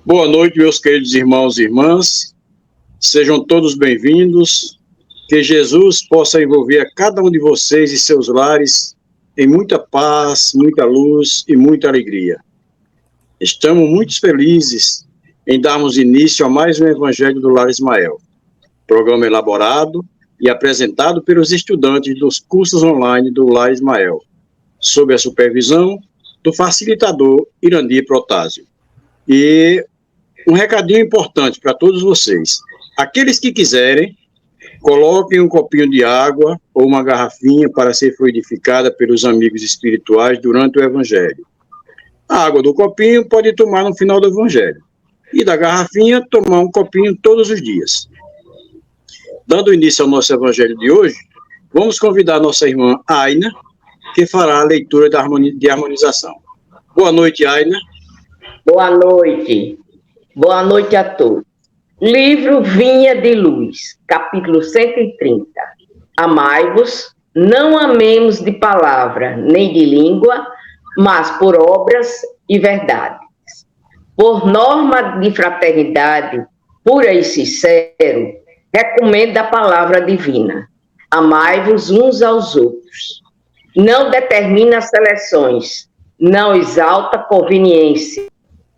Boa noite, meus queridos irmãos e irmãs. Sejam todos bem-vindos. Que Jesus possa envolver a cada um de vocês e seus lares em muita paz, muita luz e muita alegria. Estamos muito felizes em darmos início a mais um Evangelho do Lar Ismael, programa elaborado e apresentado pelos estudantes dos cursos online do Lar Ismael, sob a supervisão do facilitador Irandir Protásio. E um recadinho importante para todos vocês. Aqueles que quiserem, coloquem um copinho de água ou uma garrafinha para ser fluidificada pelos amigos espirituais durante o Evangelho. A água do copinho pode tomar no final do Evangelho. E da garrafinha, tomar um copinho todos os dias. Dando início ao nosso Evangelho de hoje, vamos convidar nossa irmã Aina, que fará a leitura de harmonização. Boa noite, Aina. Boa noite. Boa noite a todos. Livro Vinha de Luz, capítulo 130. Amai-vos, não amemos de palavra, nem de língua, mas por obras e verdades. Por norma de fraternidade, pura e sincero, recomenda a palavra divina. Amai-vos uns aos outros. Não determina seleções, não exalta conveniência,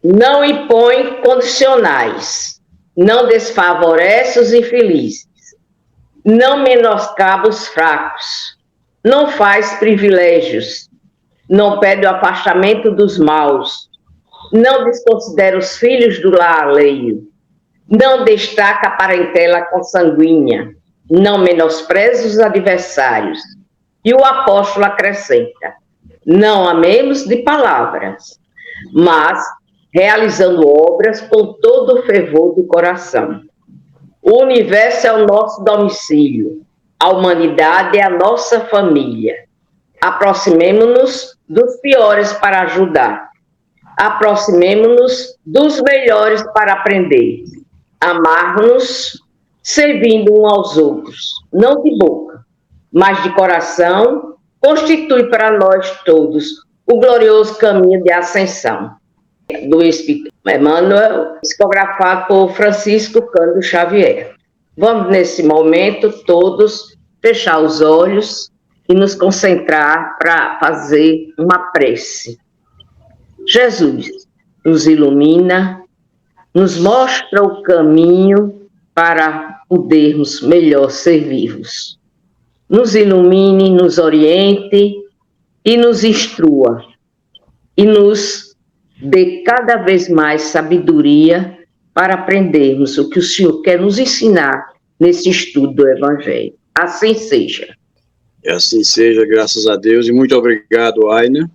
não impõe condicionais, não desfavorece os infelizes, não menoscaba os fracos, não faz privilégios, não pede o afastamento dos maus, não desconsidera os filhos do lar alheio, não destaca a parentela consanguínea, não menospreza os adversários. E o apóstolo acrescenta: não amemos de palavras, mas realizando obras com todo o fervor do coração. O universo é o nosso domicílio, a humanidade é a nossa família. Aproximemo-nos dos piores para ajudar. Aproximemo-nos dos melhores para aprender. Amar-nos, servindo uns aos outros, não de boca, mas de coração, constitui para nós todos o glorioso caminho de ascensão. Do Espírito Emmanuel, psicografado por Francisco Cândido Xavier. Vamos, nesse momento, todos fechar os olhos e nos concentrar para fazer uma prece. Jesus nos ilumina, nos mostra o caminho para podermos melhor servir-vos. Nos ilumine, nos oriente e nos instrua. E nos dê cada vez mais sabedoria para aprendermos o que o Senhor quer nos ensinar nesse estudo do Evangelho. Assim seja. E assim seja, graças a Deus, e muito obrigado, Aina.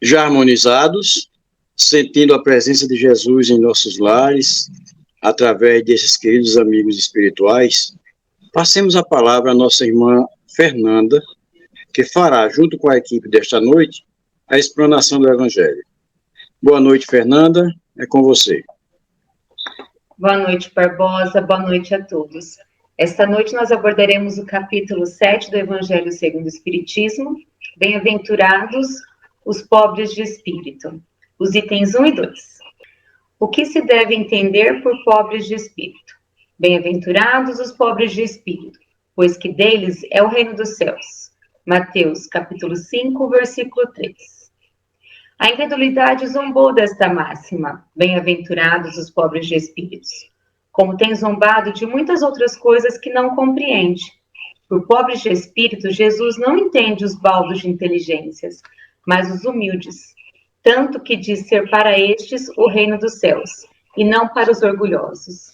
Já harmonizados, sentindo a presença de Jesus em nossos lares, através desses queridos amigos espirituais, passemos a palavra à nossa irmã Fernanda, que fará, junto com a equipe desta noite, a explanação do Evangelho. Boa noite, Fernanda, é com você. Boa noite, Barbosa, boa noite a todos. Esta noite nós abordaremos o capítulo 7 do Evangelho segundo o Espiritismo, Bem-aventurados os pobres de espírito, os itens 1 e 2. O que se deve entender por pobres de espírito? Bem-aventurados os pobres de espírito, pois que deles é o reino dos céus. Mateus, capítulo 5, versículo 3. A incredulidade zombou desta máxima, bem-aventurados os pobres de espíritos, como tem zombado de muitas outras coisas que não compreende. Por pobres de espírito, Jesus não entende os baldos de inteligências, mas os humildes, tanto que diz ser para estes o reino dos céus, e não para os orgulhosos.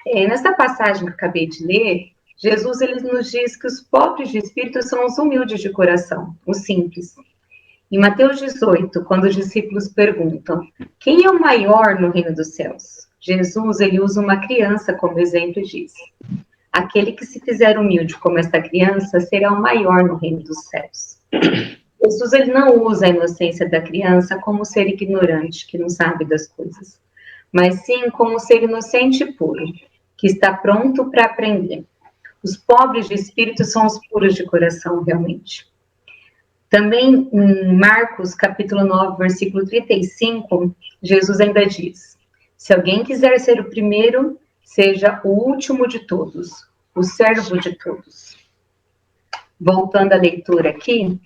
Nessa passagem que eu acabei de ler, Jesus ele nos diz que os pobres de espírito são os humildes de coração, os simples. Em Mateus 18, quando os discípulos perguntam: quem é o maior no reino dos céus? Jesus ele usa uma criança como exemplo e diz: aquele que se fizer humilde como esta criança será o maior no reino dos céus. Jesus ele não usa a inocência da criança como ser ignorante, que não sabe das coisas, mas sim como ser inocente e puro, que está pronto para aprender. Os pobres de espírito são os puros de coração, realmente. Também em Marcos, capítulo 9, versículo 35, Jesus ainda diz: se alguém quiser ser o primeiro, seja o último de todos, o servo de todos. Voltando à leitura aqui,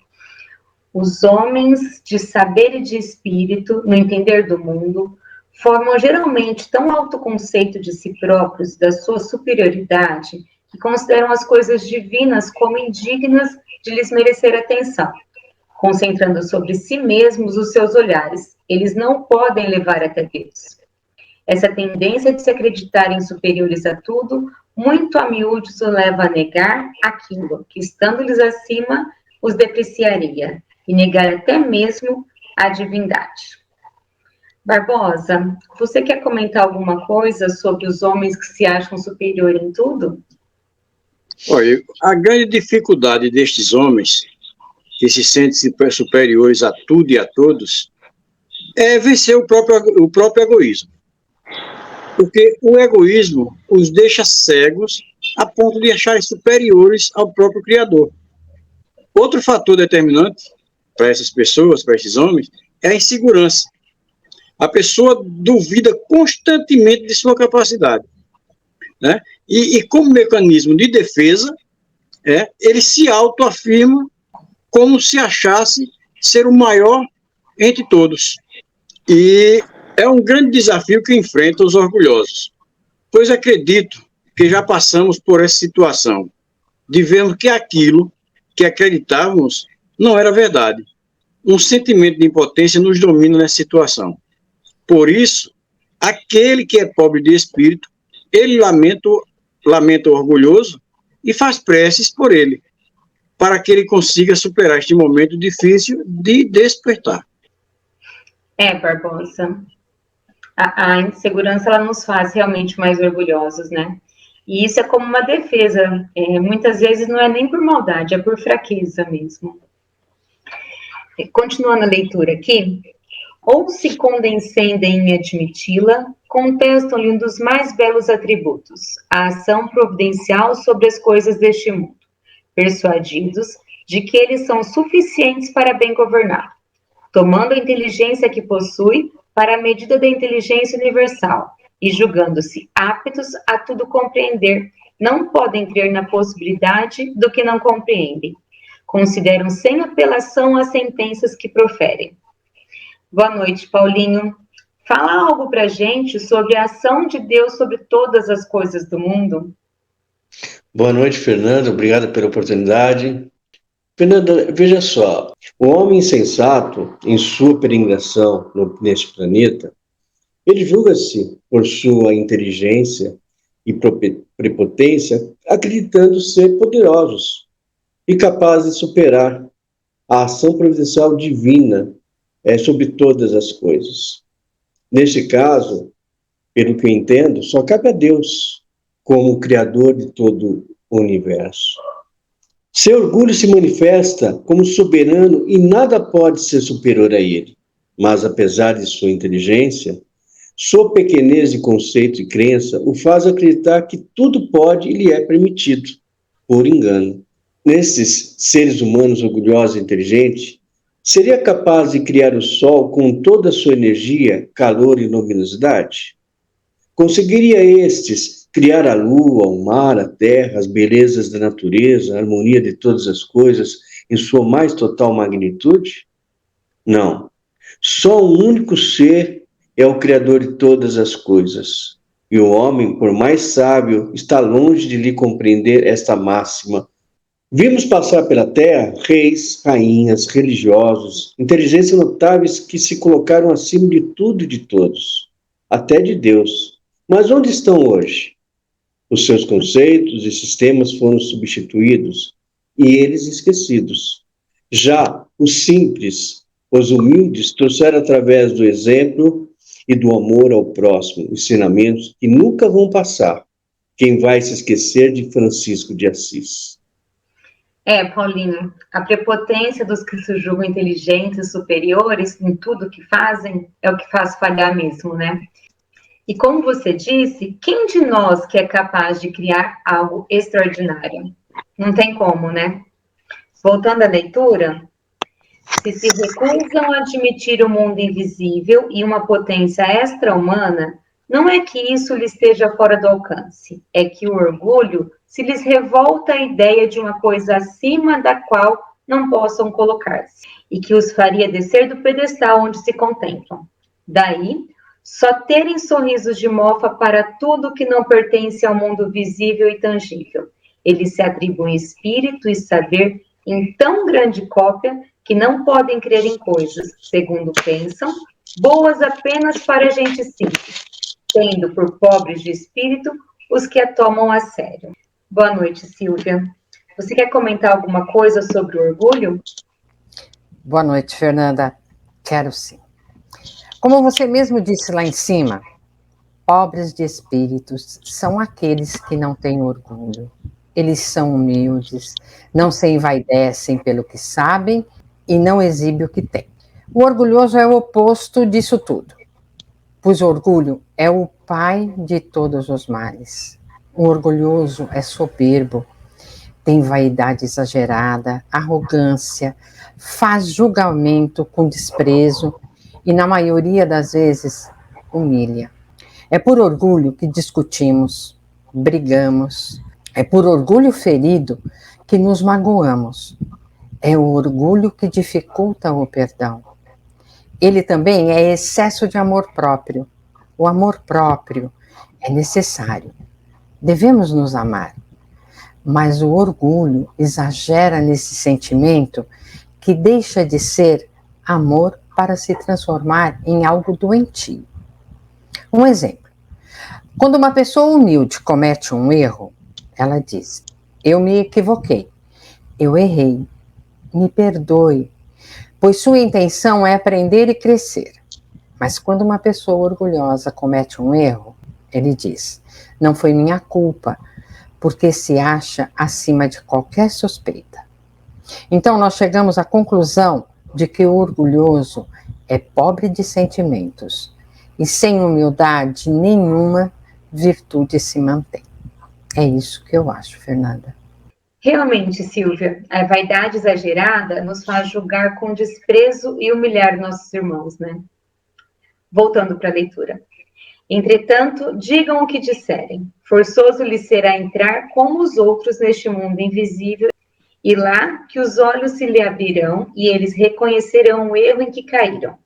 os homens de saber e de espírito, no entender do mundo, formam geralmente tão alto conceito de si próprios, da sua superioridade, que consideram as coisas divinas como indignas de lhes merecer atenção, concentrando sobre si mesmos os seus olhares. Eles não podem levar até Deus. Essa tendência de se acreditarem superiores a tudo, muito a miúdos o leva a negar aquilo que, estando-lhes acima, os depreciaria, e negar até mesmo a divindade. Barbosa, você quer comentar alguma coisa sobre os homens que se acham superiores em tudo? Olha, a grande dificuldade destes homens, que se sentem superiores a tudo e a todos, é vencer o próprio egoísmo. Porque o egoísmo os deixa cegos a ponto de acharem superiores ao próprio Criador. Outro fator determinante para essas pessoas, para esses homens, é a insegurança. A pessoa duvida constantemente de sua capacidade, né? E como mecanismo de defesa, ele se autoafirma como se achasse ser o maior entre todos. E é um grande desafio que enfrenta os orgulhosos, pois acredito que já passamos por essa situação, de vermos que aquilo que acreditávamos não era verdade. Um sentimento de impotência nos domina nessa situação. Por isso, aquele que é pobre de espírito, ele lamenta o orgulhoso e faz preces por ele, para que ele consiga superar este momento difícil de despertar. Barbosa, a insegurança ela nos faz realmente mais orgulhosos, né? E isso é como uma defesa. Muitas vezes não é nem por maldade, é por fraqueza mesmo. Continuando a leitura aqui, ou se condescendem em admiti-la, contestam-lhe um dos mais belos atributos, a ação providencial sobre as coisas deste mundo, persuadidos de que eles são suficientes para bem governar, tomando a inteligência que possui para a medida da inteligência universal e julgando-se aptos a tudo compreender, não podem crer na possibilidade do que não compreendem. Consideram sem apelação as sentenças que proferem. Boa noite, Paulinho. Fala algo para a gente sobre a ação de Deus sobre todas as coisas do mundo. Boa noite, Fernanda. Obrigado pela oportunidade. Fernanda, veja só. O homem insensato, em sua peregrinação neste planeta, ele julga-se por sua inteligência e prepotência, acreditando ser poderosos e capazes de superar a ação providencial divina sobre todas as coisas. Neste caso, pelo que eu entendo, só cabe a Deus como Criador de todo o universo. Seu orgulho se manifesta como soberano e nada pode ser superior a ele. Mas, apesar de sua inteligência, sua pequenez de conceito e crença o faz acreditar que tudo pode e lhe é permitido, por engano. Nesses seres humanos orgulhosos e inteligentes, seria capaz de criar o sol com toda a sua energia, calor e luminosidade? Conseguiria estes criar a lua, o mar, a terra, as belezas da natureza, a harmonia de todas as coisas em sua mais total magnitude? Não. Só um único ser é o Criador de todas as coisas. E o homem, por mais sábio, está longe de lhe compreender esta máxima. Vimos passar pela terra reis, rainhas, religiosos, inteligências notáveis que se colocaram acima de tudo e de todos, até de Deus. Mas onde estão hoje? Os seus conceitos e sistemas foram substituídos e eles esquecidos. Já os simples, os humildes, trouxeram através do exemplo e do amor ao próximo ensinamentos que nunca vão passar. Quem vai se esquecer de Francisco de Assis? Paulinho, a prepotência dos que se julgam inteligentes e superiores em tudo que fazem é o que faz falhar mesmo, né? E como você disse, quem de nós que é capaz de criar algo extraordinário? Não tem como, né? Voltando à leitura, se recusam a admitir o mundo invisível e uma potência extra-humana, não é que isso lhes esteja fora do alcance, é que o orgulho se lhes revolta a ideia de uma coisa acima da qual não possam colocar-se, e que os faria descer do pedestal onde se contemplam. Daí, só terem sorrisos de mofa para tudo que não pertence ao mundo visível e tangível. Eles se atribuem espírito e saber em tão grande cópia que não podem crer em coisas, segundo pensam, boas apenas para gente simples, tendo por pobres de espírito os que a tomam a sério. Boa noite, Silvia. Você quer comentar alguma coisa sobre o orgulho? Boa noite, Fernanda. Quero sim. Como você mesmo disse lá em cima, pobres de espíritos são aqueles que não têm orgulho. Eles são humildes, não se envaidecem pelo que sabem e não exibem o que têm. O orgulhoso é o oposto disso tudo, pois o orgulho é o pai de todos os males. O orgulhoso é soberbo, tem vaidade exagerada, arrogância, faz julgamento com desprezo e, na maioria das vezes, humilha. É por orgulho que discutimos, brigamos, é por orgulho ferido que nos magoamos. É o orgulho que dificulta o perdão. Ele também é excesso de amor próprio. O amor próprio é necessário. Devemos nos amar. Mas o orgulho exagera nesse sentimento que deixa de ser amor para se transformar em algo doentio. Um exemplo. Quando uma pessoa humilde comete um erro, ela diz: eu me equivoquei, eu errei, me perdoe, pois sua intenção é aprender e crescer. Mas quando uma pessoa orgulhosa comete um erro, ele diz: não foi minha culpa, porque se acha acima de qualquer suspeita. Então nós chegamos à conclusão de que o orgulhoso é pobre de sentimentos e sem humildade nenhuma virtude se mantém. É isso que eu acho, Fernanda. Realmente, Silvia, a vaidade exagerada nos faz julgar com desprezo e humilhar nossos irmãos, né? Voltando para a leitura. Entretanto, digam o que disserem. Forçoso lhes será entrar como os outros neste mundo invisível, e lá que os olhos se lhe abrirão e eles reconhecerão o erro em que caíram.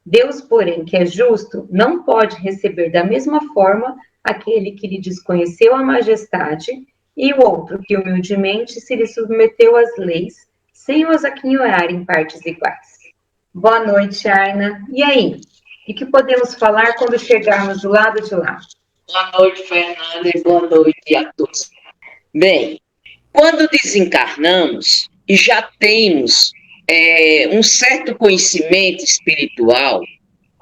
Deus, porém, que é justo, não pode receber da mesma forma aquele que lhe desconheceu a majestade e o outro que humildemente se lhe submeteu às leis, sem os aquinhoar em partes iguais. Boa noite, Aina. E aí? E que podemos falar quando chegarmos do lado de lá? Boa noite, Fernanda, e boa noite a todos. Bem, quando desencarnamos e já temos um certo conhecimento espiritual,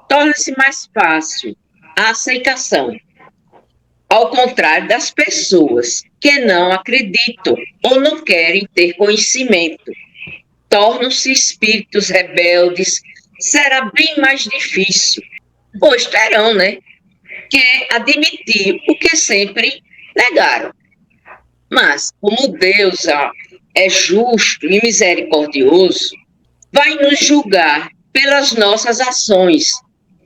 torna-se mais fácil a aceitação. Ao contrário das pessoas que não acreditam ou não querem ter conhecimento, tornam-se espíritos rebeldes, será bem mais difícil, pois terão, que admitir o que sempre negaram. Mas, como Deus é justo e misericordioso, vai nos julgar pelas nossas ações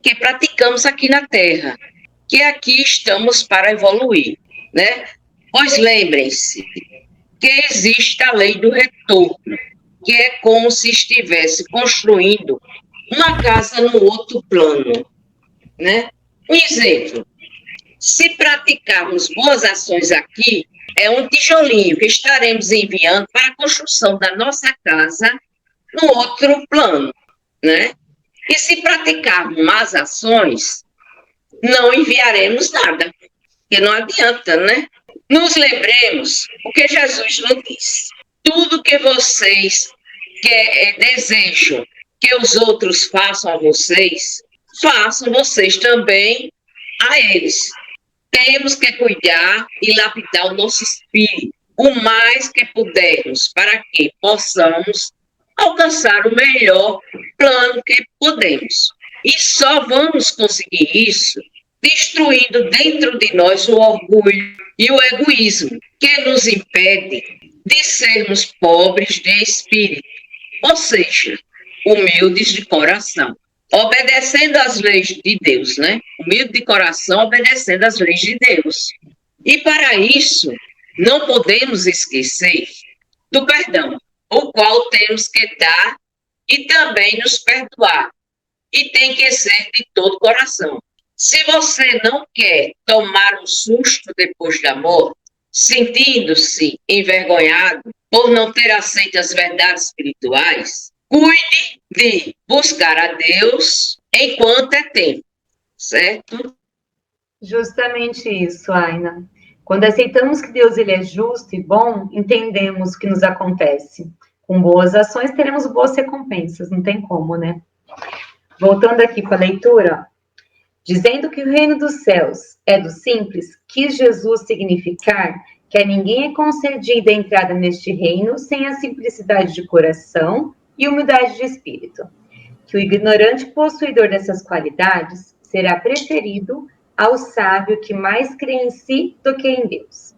que praticamos aqui na Terra, que aqui estamos para evoluir, Pois lembrem-se que existe a lei do retorno, que é como se estivesse construindo uma casa no outro plano, Um exemplo, se praticarmos boas ações aqui, é um tijolinho que estaremos enviando para a construção da nossa casa no outro plano, E se praticarmos más ações, não enviaremos nada, porque não adianta, Nos lembremos o que Jesus nos disse. Tudo que vocês desejam que os outros façam a vocês, façam vocês também a eles. Temos que cuidar e lapidar o nosso espírito o mais que pudermos para que possamos alcançar o melhor plano que podemos. E só vamos conseguir isso destruindo dentro de nós o orgulho e o egoísmo, que nos impede de sermos pobres de espírito, ou seja, humildes de coração, obedecendo às leis de Deus, né? Humilde de coração, obedecendo às leis de Deus. E para isso, não podemos esquecer do perdão, o qual temos que dar e também nos perdoar. E tem que ser de todo o coração. Se você não quer tomar um susto depois da morte, sentindo-se envergonhado por não ter aceito as verdades espirituais, cuide de buscar a Deus enquanto é tempo, certo? Justamente isso, Aina. Quando aceitamos que Deus ele é justo e bom, entendemos o que nos acontece. Com boas ações, teremos boas recompensas, não tem como, né? Voltando aqui para a leitura, dizendo que o reino dos céus é do simples, quis Jesus significar que a ninguém é concedida a entrada neste reino sem a simplicidade de coração e humildade de espírito. Que o ignorante possuidor dessas qualidades será preferido ao sábio que mais crê em si do que em Deus.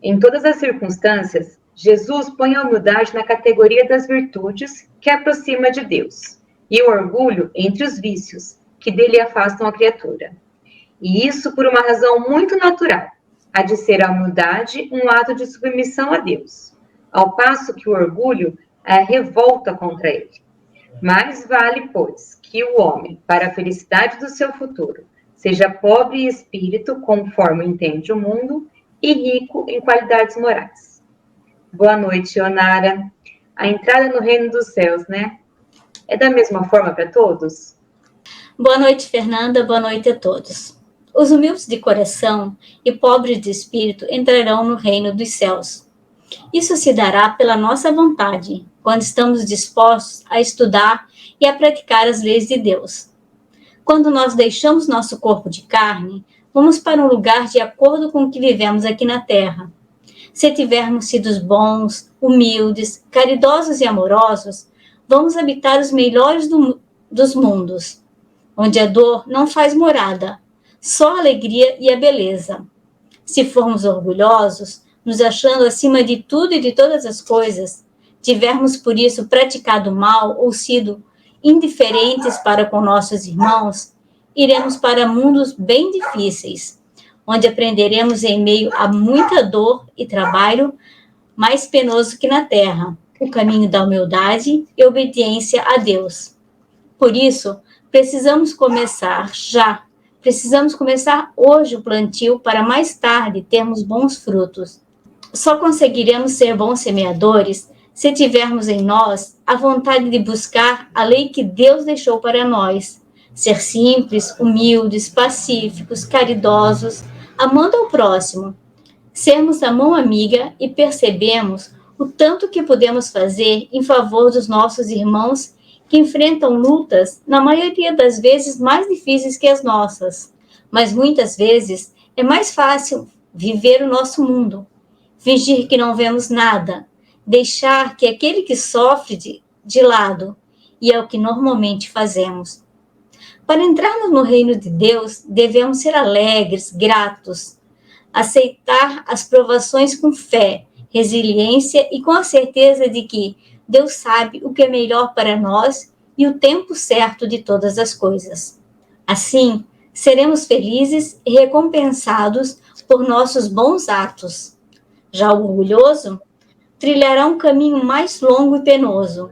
Em todas as circunstâncias, Jesus põe a humildade na categoria das virtudes que aproxima de Deus, e o orgulho entre os vícios, que dele afastam a criatura. E isso por uma razão muito natural, a de ser a humildade um ato de submissão a Deus, ao passo que o orgulho é a revolta contra ele. Mais vale, pois, que o homem, para a felicidade do seu futuro, seja pobre em espírito, conforme entende o mundo, e rico em qualidades morais. Boa noite, Onara. A entrada no reino dos céus, né? É da mesma forma para todos? Boa noite, Fernanda. Boa noite a todos. Os humildes de coração e pobres de espírito entrarão no reino dos céus. Isso se dará pela nossa vontade, quando estamos dispostos a estudar e a praticar as leis de Deus. Quando nós deixamos nosso corpo de carne, vamos para um lugar de acordo com o que vivemos aqui na Terra. Se tivermos sido bons, humildes, caridosos e amorosos, vamos habitar os melhores dos mundos, onde a dor não faz morada, só a alegria e a beleza. Se formos orgulhosos, nos achando acima de tudo e de todas as coisas, tivermos por isso praticado mal ou sido indiferentes para com nossos irmãos, iremos para mundos bem difíceis, onde aprenderemos em meio a muita dor e trabalho, mais penoso que na terra, o caminho da humildade e obediência a Deus. Por isso, precisamos começar já. Precisamos começar hoje o plantio para mais tarde termos bons frutos. Só conseguiremos ser bons semeadores se tivermos em nós a vontade de buscar a lei que Deus deixou para nós. Ser simples, humildes, pacíficos, caridosos, amando ao próximo. Sermos a mão amiga e percebemos o tanto que podemos fazer em favor dos nossos irmãos que enfrentam lutas, na maioria das vezes, mais difíceis que as nossas. Mas muitas vezes é mais fácil viver o nosso mundo, fingir que não vemos nada, deixar que aquele que sofre de lado, e é o que normalmente fazemos. Para entrarmos no reino de Deus, devemos ser alegres, gratos, aceitar as provações com fé, resiliência e com a certeza de que Deus sabe o que é melhor para nós e o tempo certo de todas as coisas. Assim, seremos felizes e recompensados por nossos bons atos. Já o orgulhoso trilhará um caminho mais longo e penoso,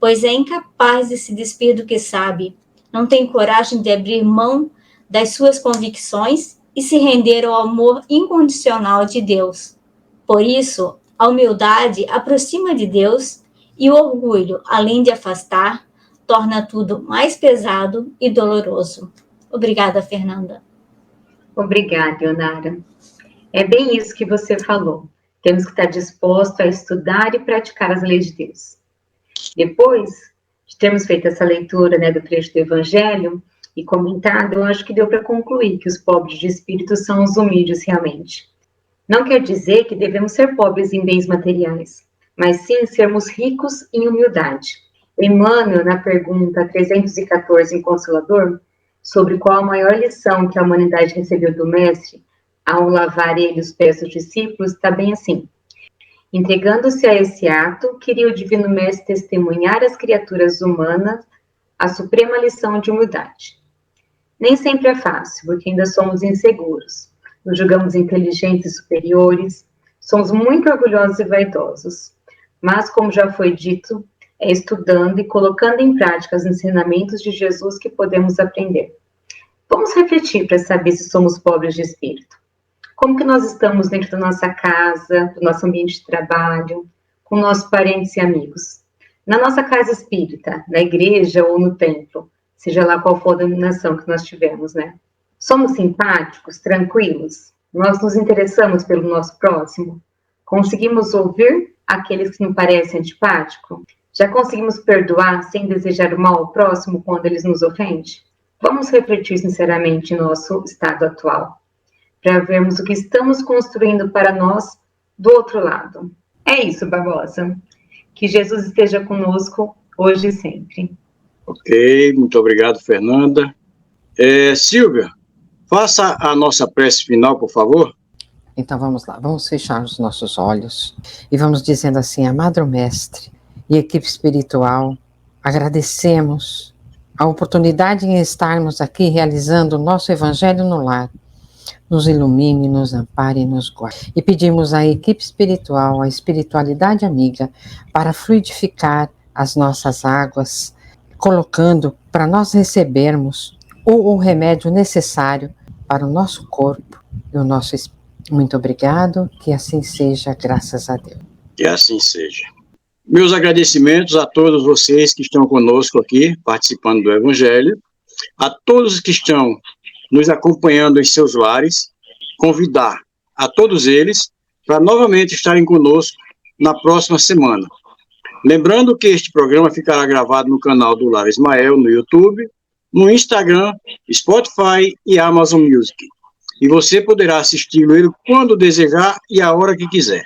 pois é incapaz de se despir do que sabe, não tem coragem de abrir mão das suas convicções e se render ao amor incondicional de Deus. Por isso, a humildade aproxima de Deus e o orgulho, além de afastar, torna tudo mais pesado e doloroso. Obrigada, Fernanda. Obrigada, Onara. É bem isso que você falou. Temos que estar disposto a estudar e praticar as leis de Deus. Depois de termos feito essa leitura, né, do trecho do Evangelho e comentado, eu acho que deu para concluir que os pobres de espírito são os humildes realmente. Não quer dizer que devemos ser pobres em bens materiais, mas sim sermos ricos em humildade. Emmanuel, na pergunta 314 em Consolador, sobre qual a maior lição que a humanidade recebeu do Mestre ao lavar ele os pés dos discípulos, está bem assim. Entregando-se a esse ato, queria o Divino Mestre testemunhar às criaturas humanas a suprema lição de humildade. Nem sempre é fácil, porque ainda somos inseguros, nos julgamos inteligentes e superiores, somos muito orgulhosos e vaidosos. Mas, como já foi dito, é estudando e colocando em prática os ensinamentos de Jesus que podemos aprender. Vamos refletir para saber se somos pobres de espírito. Como que nós estamos dentro da nossa casa, do nosso ambiente de trabalho, com nossos parentes e amigos? Na nossa casa espírita, na igreja ou no templo, seja lá qual for a denominação que nós tivermos, né? Somos simpáticos, tranquilos? Nós nos interessamos pelo nosso próximo? Conseguimos ouvir aqueles que nos parecem antipáticos? Já conseguimos perdoar sem desejar o mal ao próximo quando eles nos ofendem? Vamos refletir sinceramente em nosso estado atual, para vermos o que estamos construindo para nós do outro lado. É isso, Barbosa. Que Jesus esteja conosco hoje e sempre. Ok, muito obrigado, Fernanda. Silvia, faça a nossa prece final, por favor. Então vamos lá, vamos fechar os nossos olhos e vamos dizendo assim: amado Mestre e equipe espiritual, agradecemos a oportunidade em estarmos aqui realizando o nosso Evangelho no Lar. Nos ilumine, nos ampare e nos guarde. E pedimos à equipe espiritual, à espiritualidade amiga, para fluidificar as nossas águas, colocando para nós recebermos o remédio necessário para o nosso corpo e o nosso espírito. Muito obrigado, que assim seja, graças a Deus. Que assim seja. Meus agradecimentos a todos vocês que estão conosco aqui, participando do Evangelho, a todos que estão nos acompanhando em seus lares, convidar a todos eles para novamente estarem conosco na próxima semana. Lembrando que este programa ficará gravado no canal do Lar Ismael, no YouTube, no Instagram, Spotify e Amazon Music. E você poderá assisti-lo ele quando desejar e a hora que quiser.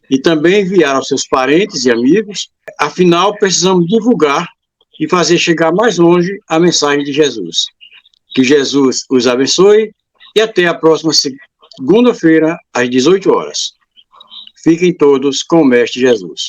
E também enviar aos seus parentes e amigos. Afinal, precisamos divulgar e fazer chegar mais longe a mensagem de Jesus. Que Jesus os abençoe e até a próxima segunda-feira, às 18 horas. Fiquem todos com o Mestre Jesus.